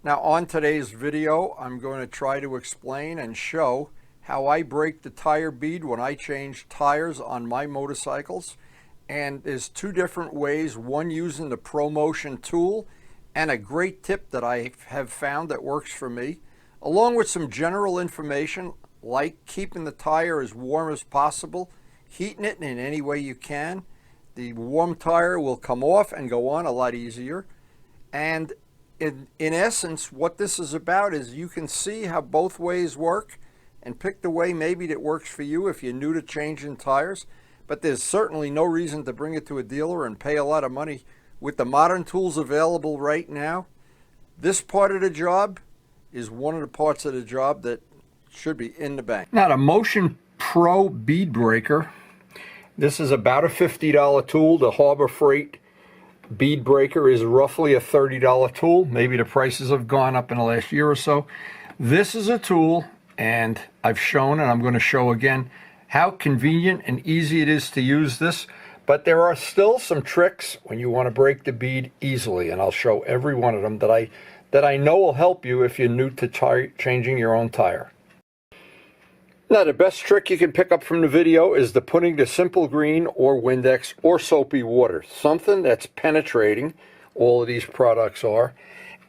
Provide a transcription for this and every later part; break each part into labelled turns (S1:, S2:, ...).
S1: Now on today's video, I'm going to try to explain and show how I break the tire bead when I change tires on my motorcycles. And there's two different ways, one using the ProMotion tool and a great tip that I have found that works for me, along with some general information like keeping the tire as warm as possible, heating it in any way you can. The warm tire will come off and go on a lot easier. And in essence, what this is about is you can see how both ways work and pick the way maybe that works for you if you're new to changing tires. But there's certainly no reason to bring it to a dealer and pay a lot of money. With the modern tools available right now, this part of the job is one of the parts of the job that should be in the bank. Now the Motion Pro bead breaker, this is about a $50 tool. The Harbor Freight bead breaker is roughly a $30 tool. Maybe the prices have gone up in the last year or so. This is a tool, and I've shown, and I'm going to show again, how convenient and easy it is to use this. But there are still some tricks when you want to break the bead easily, and I'll show every one of them that I know will help you if you're new to changing your own tire. Now, the best trick you can pick up from the video is the putting the simple green or Windex or soapy water, something that's penetrating. All of these products are,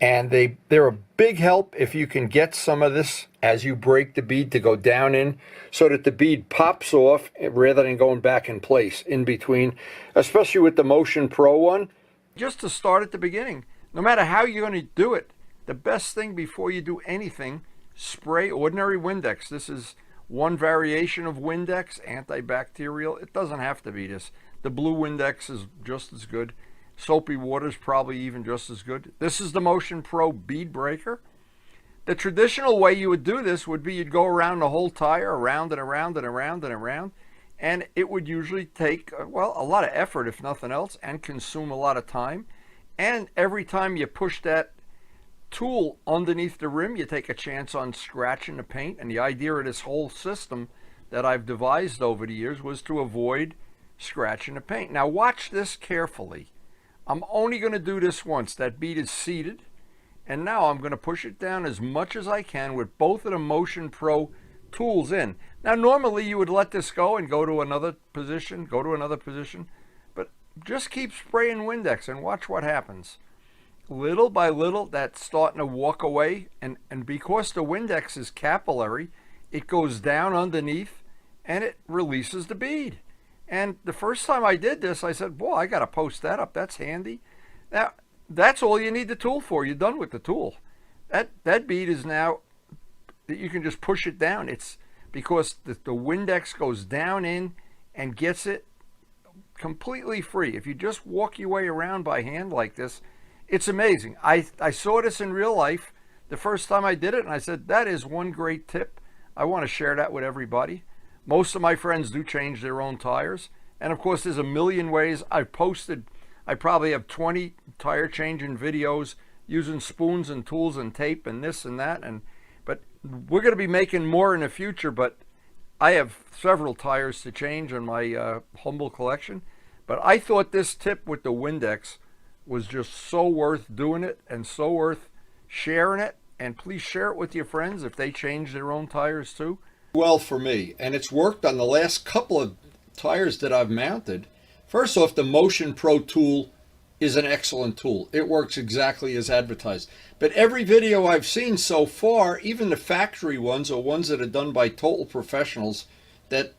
S1: and they're a big help if you can get some of this as you break the bead to go down in so that the bead pops off rather than going back in place in between, especially with the Motion Pro one. Just to start at the beginning, no matter how you're going to do it, the best thing before you do anything, spray ordinary Windex. This is one variation of Windex, antibacterial. It doesn't have to be this. The blue Windex is just as good. Soapy water is probably even just as good. This is the Motion Pro bead breaker. The traditional way you would do this would be you'd go around the whole tire, around and around and around and around, and it would usually take, well, a lot of effort if nothing else, and consume a lot of time. And every time you push that tool underneath the rim, you take a chance on scratching the paint. And the idea of this whole system that I've devised over the years was to avoid scratching the paint. Now watch this carefully. I'm only going to do this once. That bead is seated, and now I'm going to push it down as much as I can with both of the Motion Pro tools in. Now normally you would let this go and go to another position, but just keep spraying Windex and watch what happens. Little by little, that's starting to walk away, and because the Windex is capillary, it goes down underneath and it releases the bead. And the first time I did this, I said, boy, I got to post that up. That's handy. Now, that's all you need the tool for. You're done with the tool. That bead is now, you can just push it down. It's because the Windex goes down in and gets it completely free. If you just walk your way around by hand like this, it's amazing. I saw this in real life the first time I did it, and I said, that is one great tip. I want to share that with everybody. Most of my friends do change their own tires. And of course, there's a million ways. I probably have 20 tire changing videos using spoons and tools and tape and this and that. But we're going to be making more in the future, but I have several tires to change in my humble collection. But I thought this tip with the Windex was just so worth doing it and so worth sharing it. And please share it with your friends if they change their own tires too. Well, for me, and it's worked on the last couple of tires that I've mounted. First off, the Motion Pro tool is an excellent tool. It works exactly as advertised. But every video I've seen so far, even the factory ones or ones that are done by total professionals that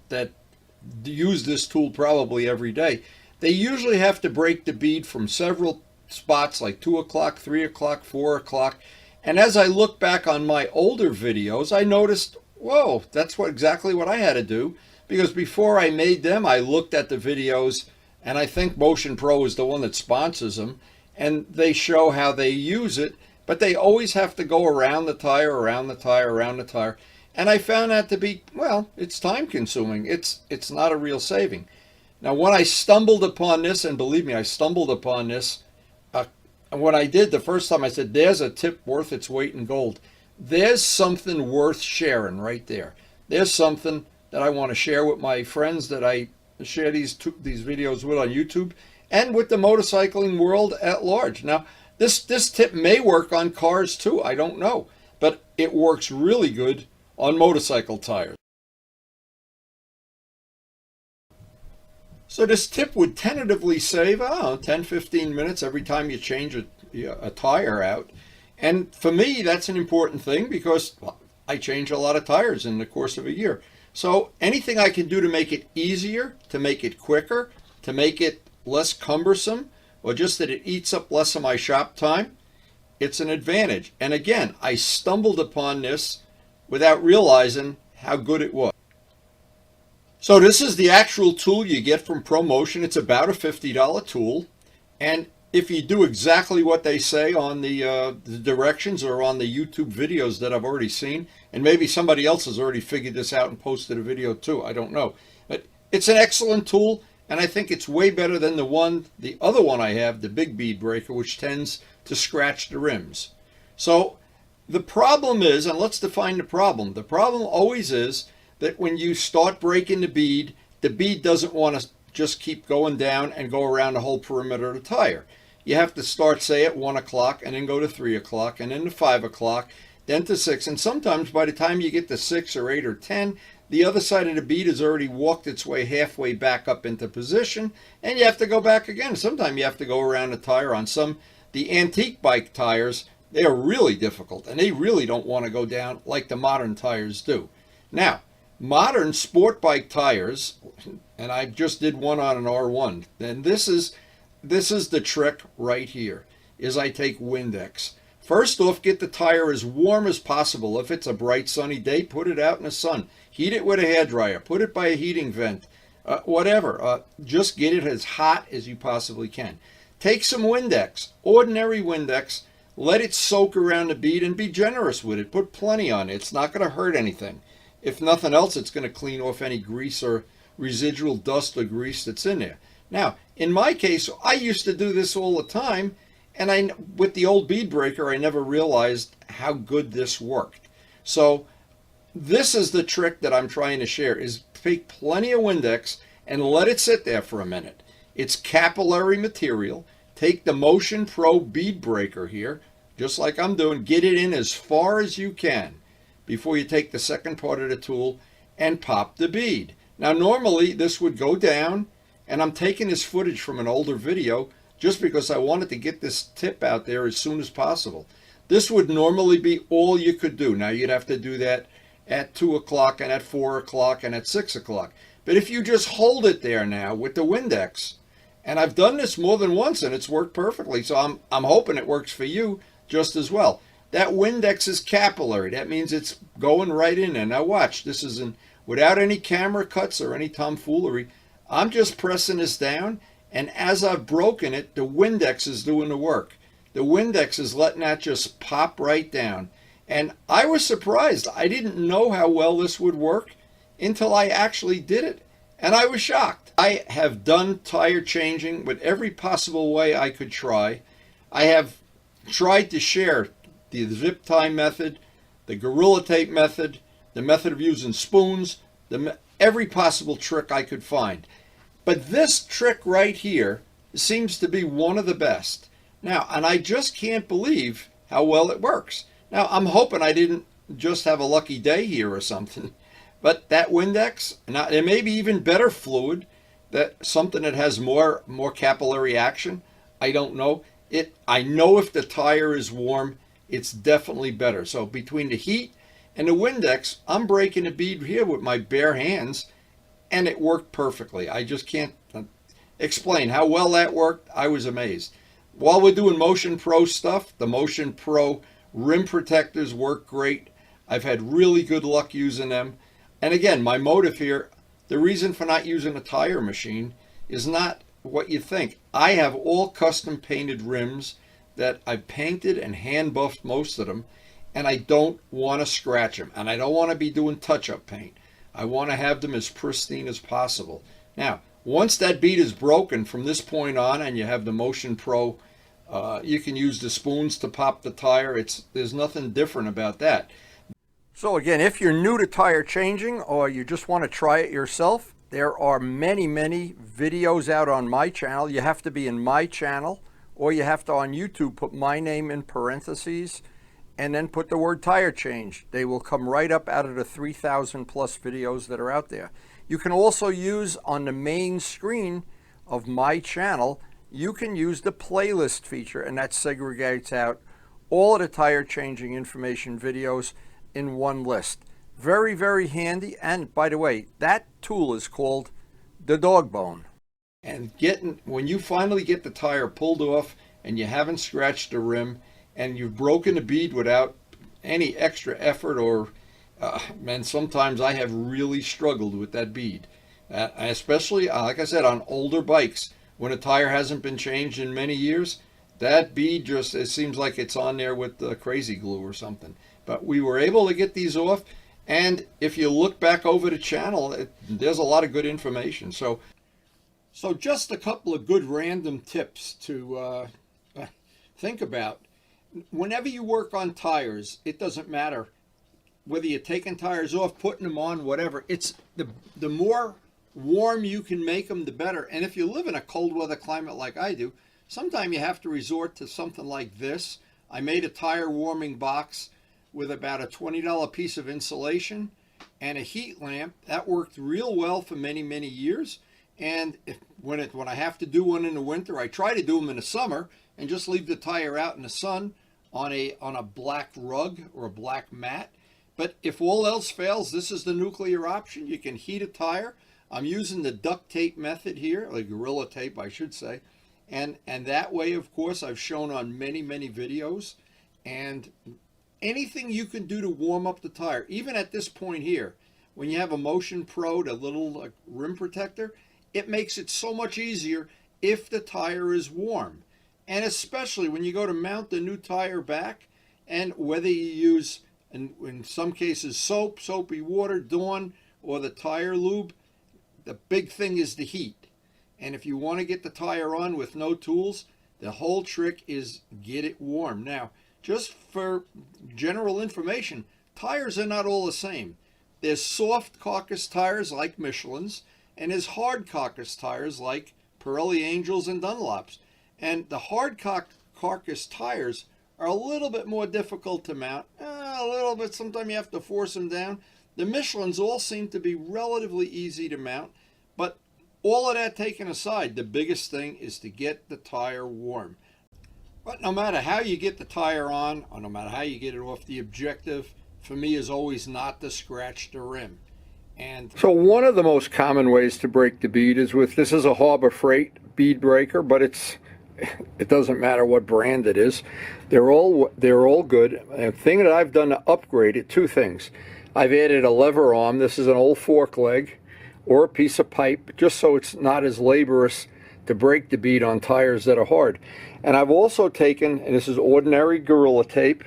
S1: use this tool probably every day, they usually have to break the bead from several spots like 2 o'clock, 3 o'clock, 4 o'clock. And as I look back on my older videos, I noticed, whoa, that's exactly what I had to do. Because before I made them, I looked at the videos, and I think Motion Pro is the one that sponsors them, and they show how they use it, but they always have to go around the tire, around the tire, around the tire. And I found that to be, well, it's time consuming. It's not a real saving. Now, when I stumbled upon this, and believe me, I stumbled upon this, and what I did the first time, I said, there's a tip worth its weight in gold. There's something worth sharing right there. There's something that I want to share with my friends that I share these videos with on YouTube, and with the motorcycling world at large. Now, This tip may work on cars too, I don't know, but it works really good on motorcycle tires. So this tip would tentatively save 10-15 minutes every time you change a tire out. And for me, that's an important thing because I change a lot of tires in the course of a year. So anything I can do to make it easier, to make it quicker, to make it less cumbersome, or just that it eats up less of my shop time, it's an advantage. And again, I stumbled upon this without realizing how good it was. So this is the actual tool you get from ProMotion. It's about a $50 tool. And if you do exactly what they say on the directions or on the YouTube videos that I've already seen, and maybe somebody else has already figured this out and posted a video too, I don't know. But it's an excellent tool, and I think it's way better than the other one I have, the big bead breaker, which tends to scratch the rims. So the problem is, and let's define the problem. The problem always is that when you start breaking the bead doesn't want to just keep going down and go around the whole perimeter of the tire. You have to start, say, at 1 o'clock and then go to 3 o'clock and then to 5 o'clock, then to 6. And sometimes by the time you get to 6 or 8 or 10, the other side of the bead has already walked its way halfway back up into position, and you have to go back again. Sometimes you have to go around the tire. On the antique bike tires, they are really difficult, and they really don't want to go down like the modern tires do. Now, modern sport bike tires, and I just did one on an R1, and this is the trick right here, is I take Windex. First off, get the tire as warm as possible. If it's a bright sunny day, put it out in the sun. Heat it with a hairdryer. Put it by a heating vent. Whatever. Just get it as hot as you possibly can. Take some Windex, ordinary Windex. Let it soak around the bead and be generous with it. Put plenty on it. It's not going to hurt anything. If nothing else, it's going to clean off any grease or residual dust or grease that's in there. Now, in my case, I used to do this all the time, and with the old bead breaker, I never realized how good this worked. So this is the trick that I'm trying to share, is take plenty of Windex and let it sit there for a minute. It's capillary material. Take the Motion Pro bead breaker here, just like I'm doing. Get it in as far as you can before you take the second part of the tool and pop the bead. Now, normally this would go down, and I'm taking this footage from an older video just because I wanted to get this tip out there as soon as possible. This would normally be all you could do. Now, you'd have to do that at 2 o'clock and at 4 o'clock and at 6 o'clock. But if you just hold it there now with the Windex, and I've done this more than once and it's worked perfectly, so I'm hoping it works for you just as well. That Windex is capillary. That means it's going right in there. Now watch, this is without any camera cuts or any tomfoolery. I'm just pressing this down, and as I've broken it, the Windex is doing the work. The Windex is letting that just pop right down. And I was surprised. I didn't know how well this would work until I actually did it, and I was shocked. I have done tire changing with every possible way I could try. I have tried to share the zip tie method, the Gorilla Tape method, the method of using spoons, every possible trick I could find. But this trick right here seems to be one of the best. Now, and I just can't believe how well it works. Now, I'm hoping I didn't just have a lucky day here or something. But that Windex, now there may be even better fluid, something that has more capillary action. I don't know. I know if the tire is warm, it's definitely better. So between the heat and the Windex, I'm breaking a bead here with my bare hands, and it worked perfectly. I just can't explain how well that worked. I was amazed. While we're doing Motion Pro stuff, the Motion Pro rim protectors work great. I've had really good luck using them. And again, my motive here, the reason for not using a tire machine is not what you think. I have all custom painted rims that I've painted and hand buffed most of them, and I don't want to scratch them, and I don't want to be doing touch-up paint. I want to have them as pristine as possible. Now, once that bead is broken from this point on and you have the Motion Pro, you can use the spoons to pop the tire. There's nothing different about that. So again, if you're new to tire changing or you just want to try it yourself, there are many videos out on my channel. You have to be in my channel or you have to, on YouTube, put my name in parentheses and then put the word tire change. They will come right up out of the 3,000 plus videos that are out there. You can also use on the main screen of my channel, you can use the playlist feature, and that segregates out all of the tire changing information videos in one list. Very, very handy. And by the way, that tool is called the dog bone. And when you finally get the tire pulled off and you haven't scratched the rim and you've broken the bead without any extra effort, or and sometimes I have really struggled with that bead, especially like I said, on older bikes when a tire hasn't been changed in many years. That bead just, it seems like it's on there with the crazy glue or something. But we were able to get these off, and if you look back over the channel, there's a lot of good information. So just a couple of good random tips to think about. Whenever you work on tires, it doesn't matter whether you're taking tires off, putting them on, whatever. It's the more warm you can make them, the better. And if you live in a cold weather climate like I do, sometimes you have to resort to something like this. I made a tire warming box with about a $20 piece of insulation and a heat lamp. That worked real well for many, many years. And when I have to do one in the winter, I try to do them in the summer and just leave the tire out in the sun on a black rug or a black mat. But if all else fails, this is the nuclear option. You can heat a tire. I'm using the duct tape method here, or Gorilla Tape, I should say. And that way, of course, I've shown on many, many videos. And anything you can do to warm up the tire, even at this point here, when you have a Motion Pro, the little rim protector, it makes it so much easier if the tire is warm. And especially when you go to mount the new tire back, and whether you use, in some cases, soap, soapy water, Dawn, or the tire lube, the big thing is the heat. And if you want to get the tire on with no tools, the whole trick is get it warm. Now, just for general information, tires are not all the same. There's soft carcass tires like Michelin's, and there's hard carcass tires like Pirelli Angels and Dunlops. And the hard carcass tires are a little bit more difficult to mount. A little bit, sometimes you have to force them down. The Michelin's all seem to be relatively easy to mount, but all of that taken aside, the biggest thing is to get the tire warm. But no matter how you get the tire on, or no matter how you get it off, the objective for me is always not to scratch the rim. And so one of the most common ways to break the bead is with, this is a Harbor Freight bead breaker, but it doesn't matter what brand it is. They're all good. And the thing that I've done to upgrade it, two things. I've added a lever arm. This is an old fork leg or a piece of pipe, just so it's not as laborious to break the bead on tires that are hard. And I've also taken, and this is ordinary Gorilla Tape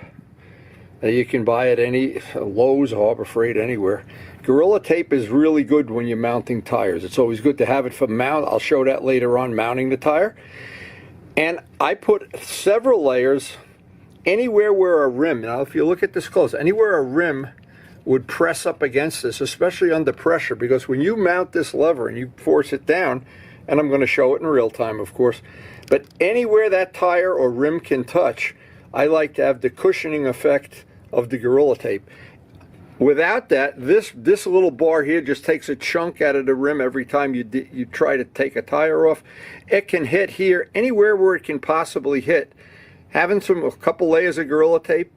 S1: that you can buy at any Lowe's, Harbor Freight, anywhere. Gorilla Tape is really good when you're mounting tires. It's always good to have it for mount. I'll show that later on, mounting the tire. And I put several layers anywhere where a rim, now if you look at this close, anywhere a rim would press up against this, especially under pressure, because when you mount this lever and you force it down, and I'm going to show it in real time, of course, but anywhere that tire or rim can touch, I like to have the cushioning effect of the Gorilla Tape. Without that, this little bar here just takes a chunk out of the rim every time you try to take a tire off. It can hit here, anywhere where it can possibly hit. Having a couple layers of Gorilla Tape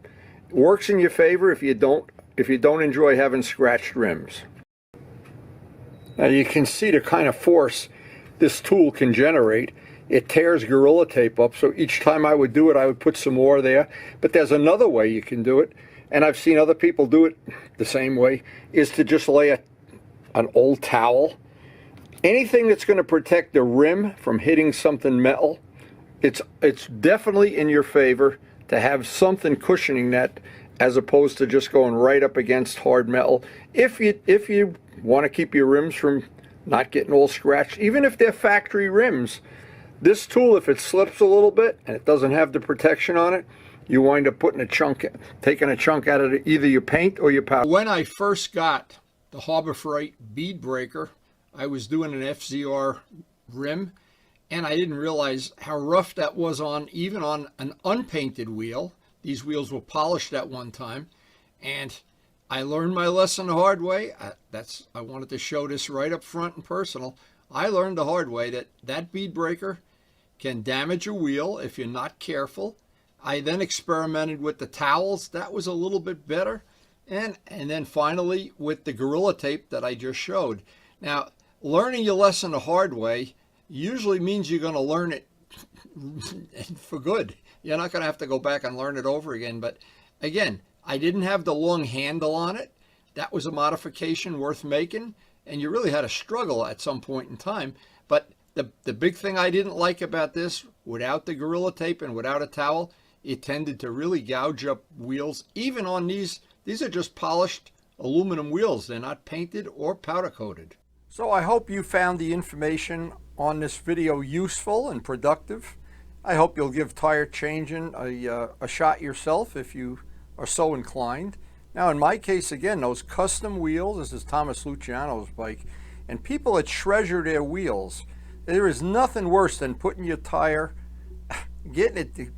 S1: works in your favor if you don't enjoy having scratched rims. Now you can see the kind of force this tool can generate. It tears Gorilla Tape up, so each time I would do it, I would put some more there. But there's another way you can do it, and I've seen other people do it the same way, is to just lay an old towel. Anything that's going to protect the rim from hitting something metal, it's definitely in your favor to have something cushioning that, as opposed to just going right up against hard metal. If you want to keep your rims from not getting all scratched, even if they're factory rims, this tool, if it slips a little bit and it doesn't have the protection on it, you wind up taking a chunk out of either your paint or your powder. When I first got the Harbor Freight bead breaker, I was doing an FZR rim, And I didn't realize how rough that was on even on an unpainted wheel. These wheels were polished at one time, and I learned my lesson the hard way. I wanted to show this right up front and personal. I learned the hard way that that bead breaker can damage a wheel if you're not careful. I then experimented with the towels. That was a little bit better. And then finally with the Gorilla Tape that I just showed. Now, learning your lesson the hard way usually means you're going to learn it for good. You're not going to have to go back and learn it over again. But again, I didn't have the long handle on it. That was a modification worth making. And you really had to struggle at some point in time. But the big thing I didn't like about this, without the Gorilla Tape and without a towel, it tended to really gouge up wheels. Even on these are just polished aluminum wheels. They're not painted or powder coated. So I hope you found the information on this video useful and productive. I hope you'll give tire changing a shot yourself if you are so inclined. Now in my case, again, those custom wheels, this is Thomas Luciano's bike, and people that treasure their wheels, there is nothing worse than putting your tire,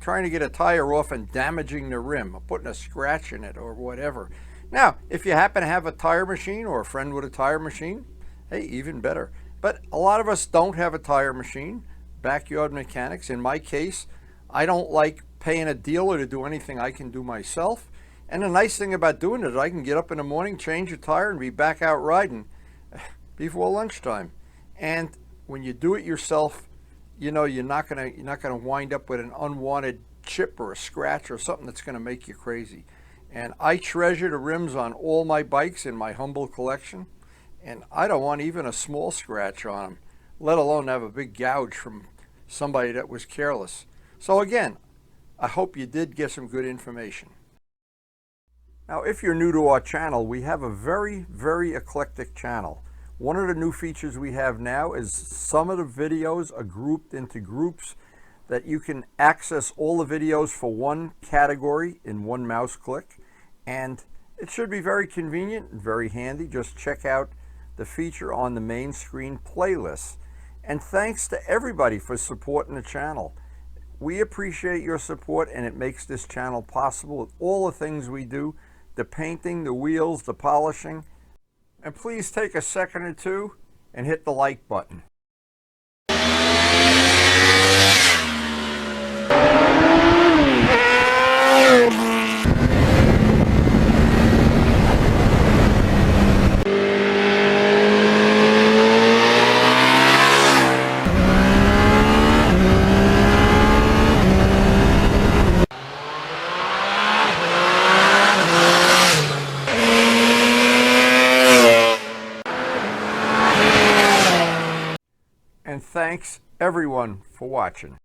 S1: trying to get a tire off and damaging the rim, or putting a scratch in it or whatever. Now, if you happen to have a tire machine or a friend with a tire machine, hey, even better. But a lot of us don't have a tire machine, backyard mechanics. In my case, I don't like paying a dealer to do anything I can do myself. And the nice thing about doing it is I can get up in the morning, change a tire, and be back out riding before lunchtime. And when you do it yourself, you know you're not gonna wind up with an unwanted chip or a scratch or something that's gonna make you crazy. And I treasure the rims on all my bikes in my humble collection, and I don't want even a small scratch on them, let alone have a big gouge from somebody that was careless. So again, I hope you did get some good information. Now, if you're new to our channel, we have a very, very eclectic channel. One of the new features we have now is some of the videos are grouped into groups that you can access all the videos for one category in one mouse click. And it should be very convenient and very handy. Just check out the feature on the main screen playlist. And thanks to everybody for supporting the channel. We appreciate your support, and it makes this channel possible with all the things we do, the painting, the wheels, the polishing. And please take a second or two and hit the like button. And thanks everyone for watching.